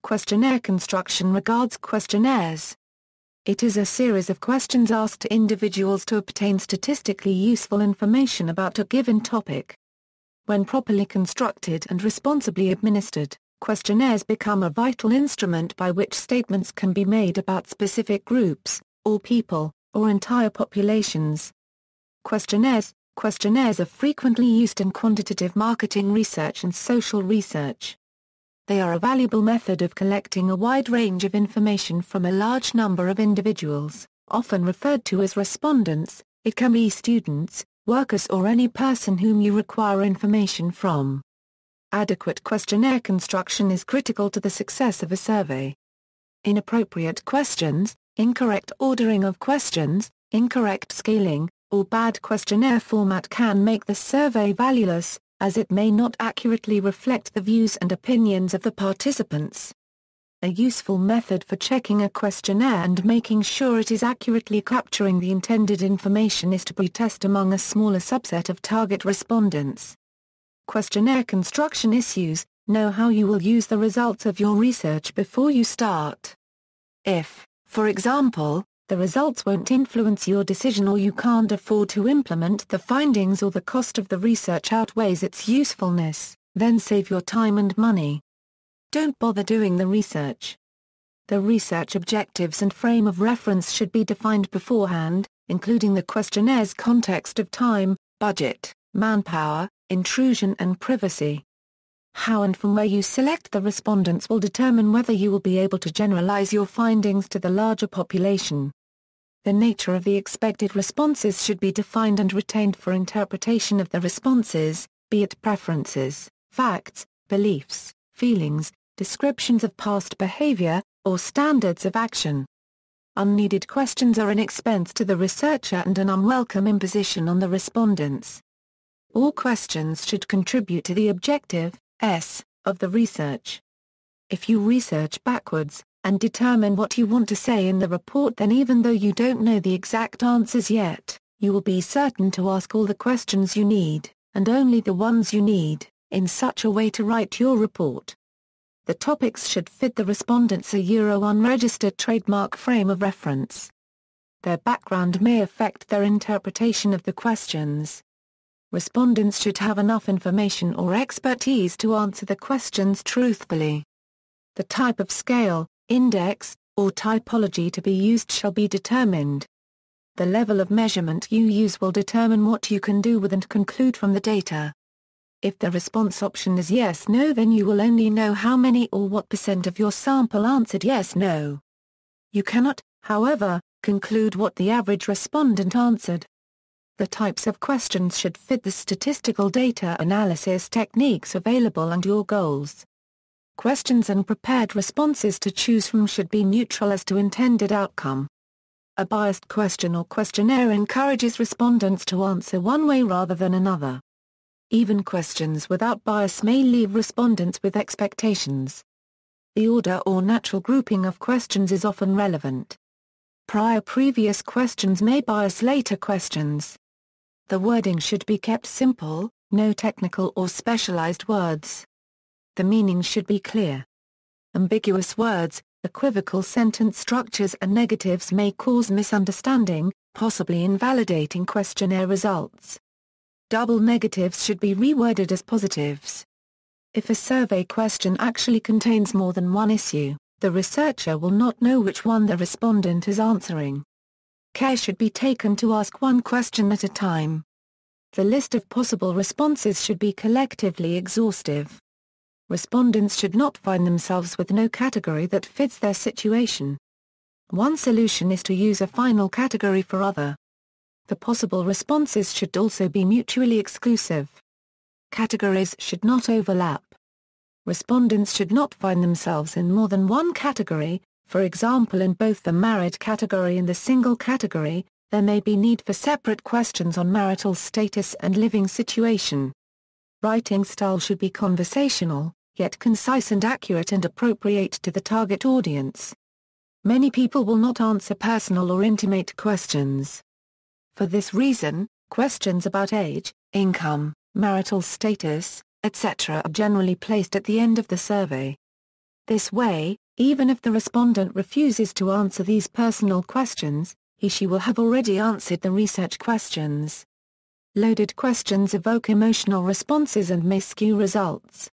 Questionnaire construction regards questionnaires. It is a series of questions asked to individuals to obtain statistically useful information about a given topic. When properly constructed and responsibly administered, questionnaires become a vital instrument by which statements can be made about specific groups, or people, or entire populations. Questionnaires are frequently used in quantitative marketing research and social research. They are a valuable method of collecting a wide range of information from a large number of individuals, often referred to as respondents. It can be students, workers, or any person whom you require information from. Adequate questionnaire construction is critical to the success of a survey. Inappropriate questions, incorrect ordering of questions, incorrect scaling, or bad questionnaire format can make the survey valueless, as it may not accurately reflect the views and opinions of the participants. A useful method for checking a questionnaire and making sure it is accurately capturing the intended information is to pre-test among a smaller subset of target respondents. Questionnaire construction issues: know how you will use the results of your research before you start. If, for example, the results won't influence your decision or you can't afford to implement the findings or the cost of the research outweighs its usefulness, then save your time and money. Don't bother doing the research. The research objectives and frame of reference should be defined beforehand, including the questionnaires' context of time, budget, manpower, intrusion and privacy. How and from where you select the respondents will determine whether you will be able to generalize your findings to the larger population. The nature of the expected responses should be defined and retained for interpretation of the responses, be it preferences, facts, beliefs, feelings, descriptions of past behavior, or standards of action. Unneeded questions are an expense to the researcher and an unwelcome imposition on the respondents. All questions should contribute to the objective of the research. If you research backwards, and determine what you want to say in the report, then even though you don't know the exact answers yet, you will be certain to ask all the questions you need, and only the ones you need, in such a way to write your report. The topics should fit the respondents' unregistered trademark frame of reference. Their background may affect their interpretation of the questions. Respondents should have enough information or expertise to answer the questions truthfully. The type of scale, index, or typology to be used shall be determined. The level of measurement you use will determine what you can do with and conclude from the data. If the response option is yes/no, then you will only know how many or what % of your sample answered yes/no. You cannot, however, conclude what the average respondent answered. The types of questions should fit the statistical data analysis techniques available and your goals. Questions and prepared responses to choose from should be neutral as to intended outcome. A biased question or questionnaire encourages respondents to answer one way rather than another. Even questions without bias may leave respondents with expectations. The order or natural grouping of questions is often relevant. Previous questions may bias later questions. The wording should be kept simple, no technical or specialized words. The meaning should be clear. Ambiguous words, equivocal sentence structures and negatives may cause misunderstanding, possibly invalidating questionnaire results. Double negatives should be reworded as positives. If a survey question actually contains more than one issue, the researcher will not know which one the respondent is answering. Care should be taken to ask one question at a time. The list of possible responses should be collectively exhaustive. Respondents should not find themselves with no category that fits their situation. One solution is to use a final category for other. The possible responses should also be mutually exclusive. Categories should not overlap. Respondents should not find themselves in more than one category. For example, in both the married category and the single category, there may be need for separate questions on marital status and living situation. Writing style should be conversational, yet concise and accurate and appropriate to the target audience. Many people will not answer personal or intimate questions. For this reason, questions about age, income, marital status, etc. are generally placed at the end of the survey. This way, even if the respondent refuses to answer these personal questions, he/she will have already answered the research questions. Loaded questions evoke emotional responses and may skew results.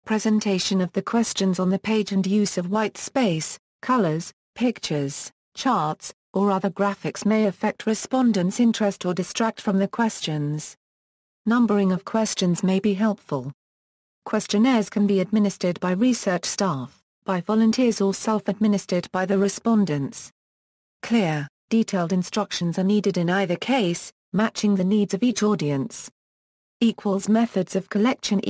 Presentation of the questions on the page and use of white space, colors, pictures, charts, or other graphics may affect respondents' interest or distract from the questions. Numbering of questions may be helpful. Questionnaires can be administered by research staff, by volunteers or self-administered by the respondents. Clear, detailed instructions are needed in either case, matching the needs of each audience. Methods of collection.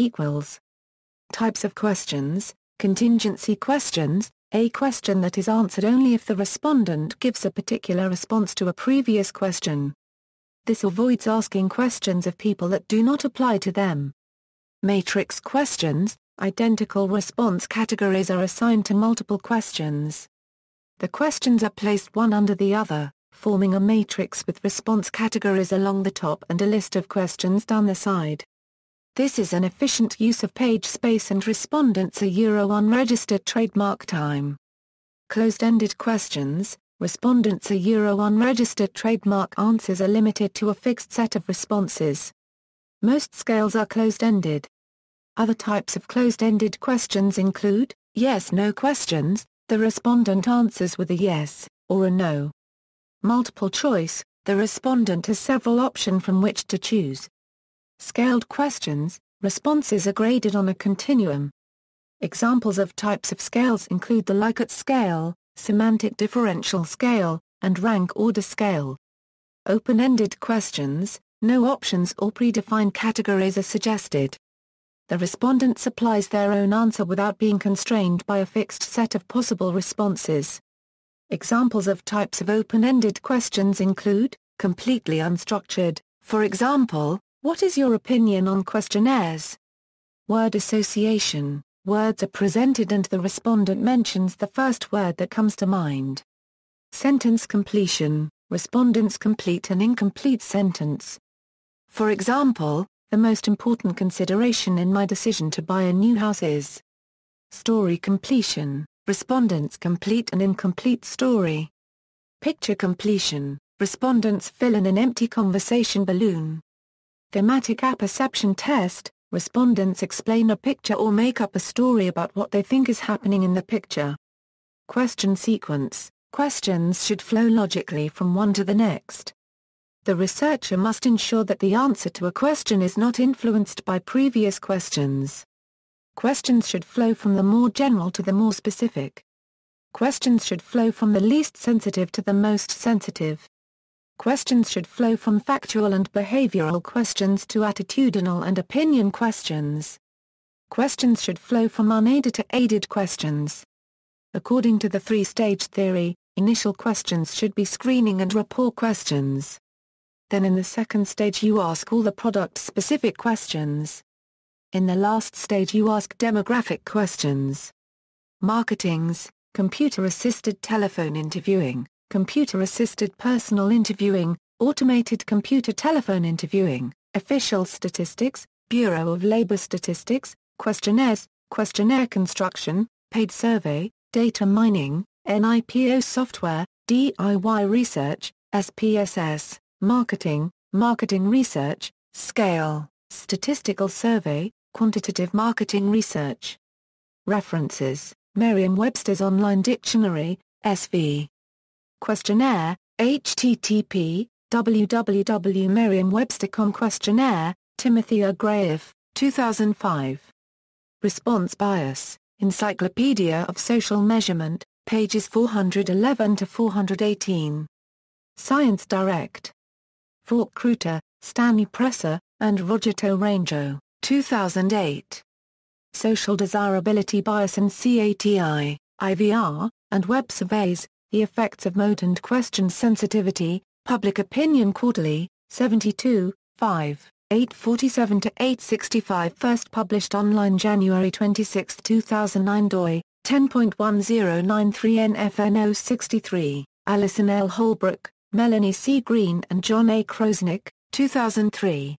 Types of questions. Contingency questions, a question that is answered only if the respondent gives a particular response to a previous question. This avoids asking questions of people that do not apply to them. Matrix questions, identical response categories are assigned to multiple questions. The questions are placed one under the other, forming a matrix with response categories along the top and a list of questions down the side. This is an efficient use of page space and respondents are unregistered trademark time. Closed-ended questions, respondents are unregistered trademark answers are limited to a fixed set of responses. Most scales are closed-ended. Other types of closed-ended questions include yes-no questions. The respondent answers with a yes or a no. Multiple choice, the respondent has several options from which to choose. Scaled questions, responses are graded on a continuum. Examples of types of scales include the Likert scale, semantic differential scale, and rank order scale. Open-ended questions, no options or predefined categories are suggested. The respondent supplies their own answer without being constrained by a fixed set of possible responses. Examples of types of open-ended questions include, completely unstructured, for example, what is your opinion on questionnaires? Word association, words are presented and the respondent mentions the first word that comes to mind. Sentence completion, respondents complete an incomplete sentence. For example, the most important consideration in my decision to buy a new house is. Story completion, respondents complete an incomplete story. Picture completion, respondents fill in an empty conversation balloon. Thematic apperception test, respondents explain a picture or make up a story about what they think is happening in the picture. Question sequence, questions should flow logically from one to the next. The researcher must ensure that the answer to a question is not influenced by previous questions. Questions should flow from the more general to the more specific. Questions should flow from the least sensitive to the most sensitive. Questions should flow from factual and behavioral questions to attitudinal and opinion questions. Questions should flow from unaided to aided questions. According to the three-stage theory, initial questions should be screening and rapport questions. Then in the second stage you ask all the product-specific questions. In the last stage you ask demographic questions. Marketings, computer-assisted telephone interviewing, computer-assisted personal interviewing, automated computer telephone interviewing, official statistics, Bureau of Labor Statistics, questionnaires, questionnaire construction, paid survey, data mining, NIPO software, DIY research, SPSS, marketing, marketing research, scale, statistical survey, quantitative marketing research. References, Merriam-Webster's Online Dictionary, SV. Questionnaire, http, www.merriam-webster.com. Questionnaire, Timothy A. Graeff, 2005. Response bias, Encyclopedia of Social Measurement, pages 411 to 418. Science Direct. Falk-Kruter, Stanley Presser, and Roger Tourangeau, 2008. Social Desirability Bias and CATI, IVR, and Web Surveys, The Effects of Mode and Question Sensitivity, Public Opinion Quarterly, 72, 5, 847-865. First published online January 26, 2009. doi, 10.1093 NFNO 63, Alison L. Holbrook, Melanie C. Green and John A. Krosnick, 2003.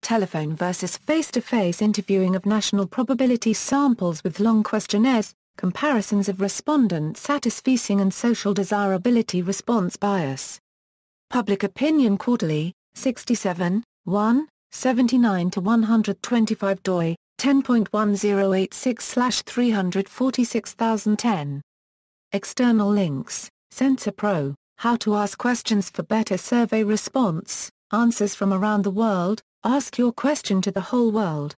Telephone versus face-to-face interviewing of national probability samples with long questionnaires, Comparisons of respondent satisficing and social desirability response bias. Public Opinion Quarterly, 67, 1, 79-125 doi, 10.1086/346010. External links, Sensor Pro, How to Ask Questions for Better Survey Response, Answers from Around the World, Ask Your Question to the Whole World.